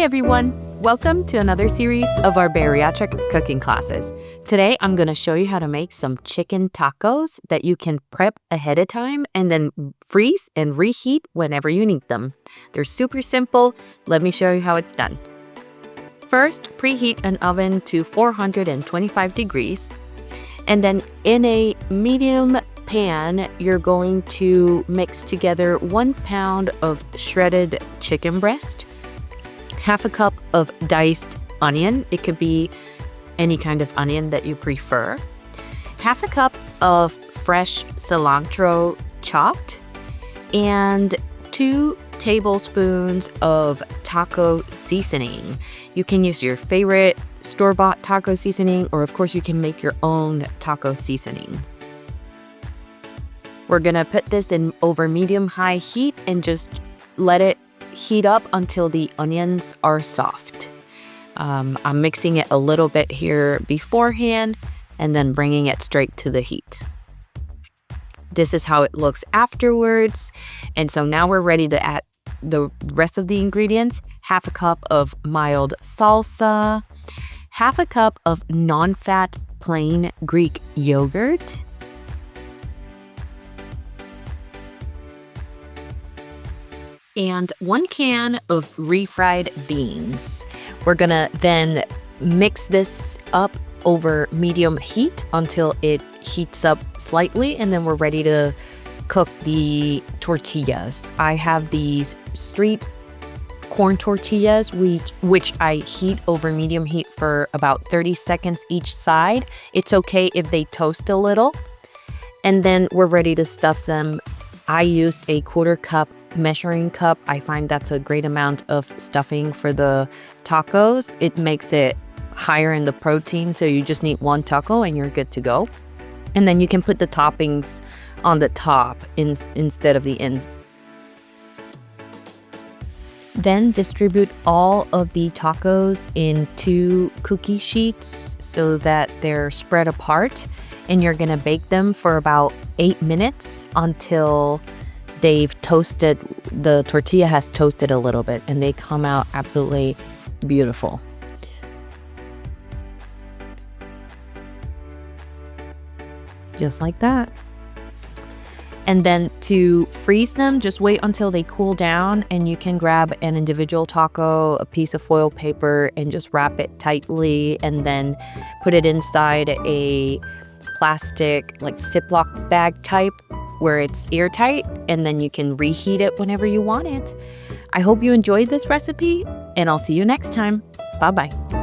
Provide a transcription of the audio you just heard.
Hey everyone! Welcome to another series of our bariatric cooking classes. Today I'm going to show you how to make some chicken tacos that you can prep ahead of time and then freeze and reheat whenever you need them. They're super simple. Let me show you how it's done. First, preheat an oven to 425 degrees. And then in a medium pan, you're going to mix together 1 pound of shredded chicken breast, half a cup of diced onion. It could be any kind of onion that you prefer. Half a cup of fresh cilantro chopped, and 2 tablespoons of taco seasoning. You can use your favorite store-bought taco seasoning, or of course you can make your own taco seasoning. We're gonna put this in over medium-high heat and just let it heat up until the onions are soft. I'm mixing it a little bit here beforehand and then bringing it straight to the heat. This is how it looks afterwards. And so now we're ready to add the rest of the ingredients. Half a cup of mild salsa, half a cup of non-fat plain Greek yogurt, and 1 can of refried beans. We're gonna then mix this up over medium heat until it heats up slightly, and then we're ready to cook the tortillas. I have these street corn tortillas, which I heat over medium heat for about 30 seconds each side. It's okay if they toast a little. And then we're ready to stuff them. I used a 1/4 cup measuring cup. I find that's a great amount of stuffing for the tacos. It makes it higher in the protein, so you just need 1 taco and you're good to go. And then you can put the toppings on the top instead of the ends. Then distribute all of the tacos in 2 cookie sheets so that they're spread apart. And you're gonna bake them for about 8 minutes until they've toasted, the tortilla has toasted a little bit, and they come out absolutely beautiful. Just like that. And then to freeze them, just wait until they cool down, and you can grab an individual taco, a piece of foil paper, and just wrap it tightly, and then put it inside a plastic like Ziploc bag type where it's airtight, and then you can reheat it whenever you want it. I hope you enjoyed this recipe, and I'll see you next time. Bye-bye.